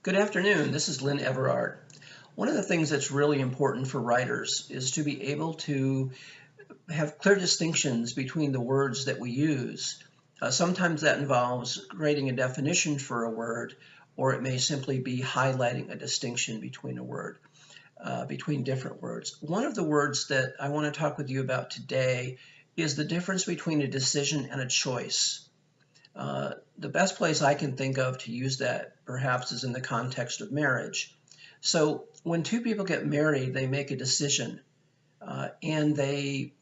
Good afternoon. This is Lynn Everard. One of the things that's really important for writers is to be able to have clear distinctions between the words that we use. Sometimes that involves creating a definition for a word, or it may simply be highlighting a distinction between a word, between different words. One of the words that I want to talk with you about today is the difference between a decision and a choice. The best place I can think of to use that perhaps is in the context of marriage. So when two people get married, they make a decision and they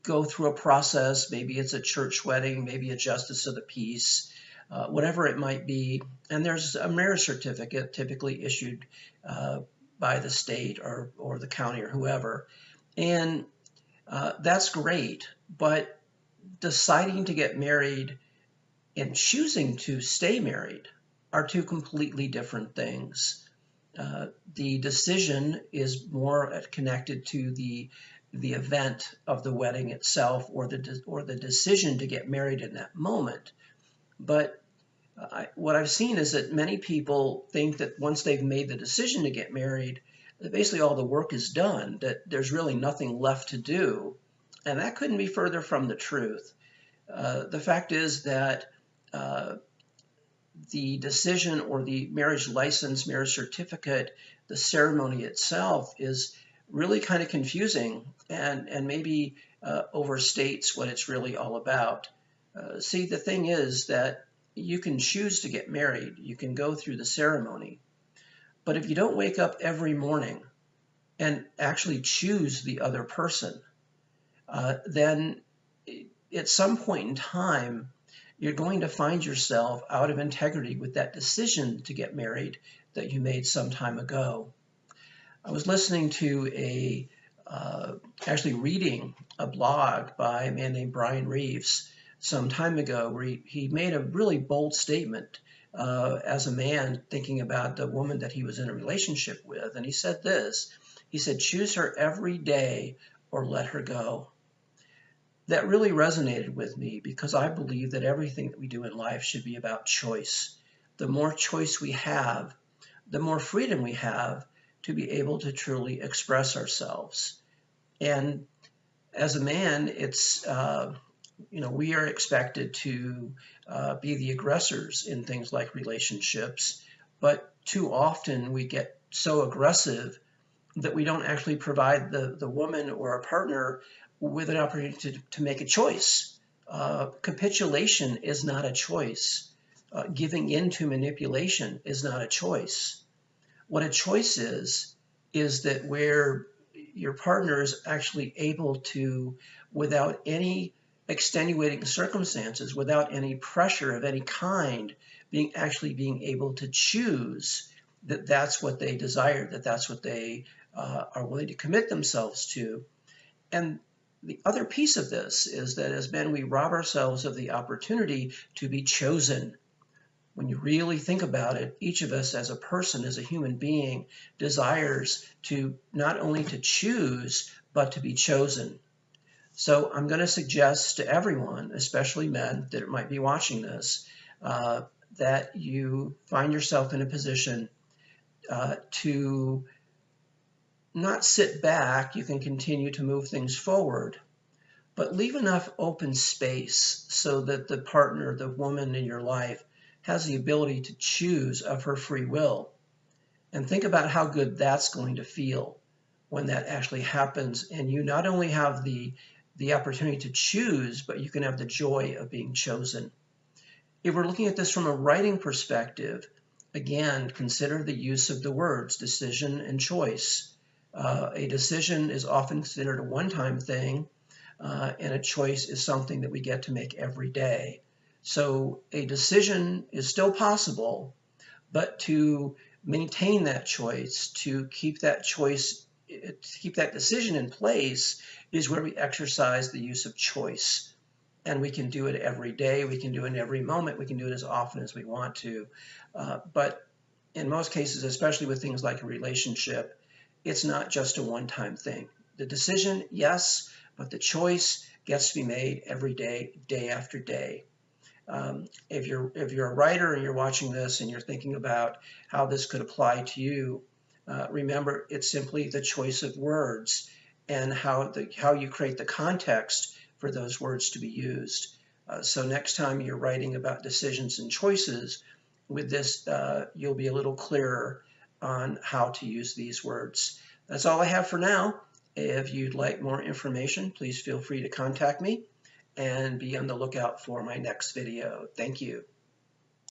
go through a process. Maybe it's a church wedding, maybe a justice of the peace, whatever it might be. And there's a marriage certificate typically issued by the state or the county or whoever. And that's great. But deciding to get married and choosing to stay married are two completely different things. The decision is more connected to the event of the wedding itself or the decision to get married in that moment. But what I've seen is that many people think that once they've made the decision to get married, that basically all the work is done, that there's really nothing left to do. And that couldn't be further from the truth. The fact is that the decision or the marriage license, marriage certificate, the ceremony itself is really kind of confusing and maybe overstates what it's really all about. See, the thing is that you can choose to get married, you can go through the ceremony, but if you don't wake up every morning and actually choose the other person, then at some point in time, you're going to find yourself out of integrity with that decision to get married that you made some time ago. I was listening to actually reading a blog by a man named Brian Reeves some time ago where he made a really bold statement as a man thinking about the woman that he was in a relationship with. And he said this, he said, "Choose her every day or let her go." That really resonated with me because I believe that everything that we do in life should be about choice. The more choice we have, the more freedom we have to be able to truly express ourselves. And as a man, it's, we are expected to be the aggressors in things like relationships, but too often we get so aggressive that we don't actually provide the woman or a partner with an opportunity to make a choice. Capitulation is not a choice. Giving in to manipulation is not a choice. What a choice is that where your partner is actually able to, without any extenuating circumstances, without any pressure of any kind, being able to choose that that's what they desire, that that's what they are willing to commit themselves to. And the other piece of this is that as men, we rob ourselves of the opportunity to be chosen. When you really think about it, each of us as a person, as a human being, desires to not only to choose, but to be chosen. So I'm going to suggest to everyone, especially men that might be watching this, that you find yourself in a position to not sit back. You can continue to move things forward, but leave enough open space so that the partner, the woman in your life, has the ability to choose of her free will. And think about how good that's going to feel when that actually happens. And you not only have the opportunity to choose, but you can have the joy of being chosen. If we're looking at this from a writing perspective, again, consider the use of the words decision and choice. A decision is often considered a one-time thing, and a choice is something that we get to make every day. So a decision is still possible, but to maintain that choice, to keep that decision in place is where we exercise the use of choice. And we can do it every day, we can do it in every moment, we can do it as often as we want to. But in most cases, especially with things like a relationship, it's not just a one-time thing. The decision, yes, but the choice gets to be made every day, day after day. If you're a writer and you're watching this and you're thinking about how this could apply to you, remember it's simply the choice of words and how you create the context for those words to be used. So next time you're writing about decisions and choices, with this, you'll be a little clearer on how to use these words. That's all I have for now. If you'd like more information, please feel free to contact me and be on the lookout for my next video. Thank you.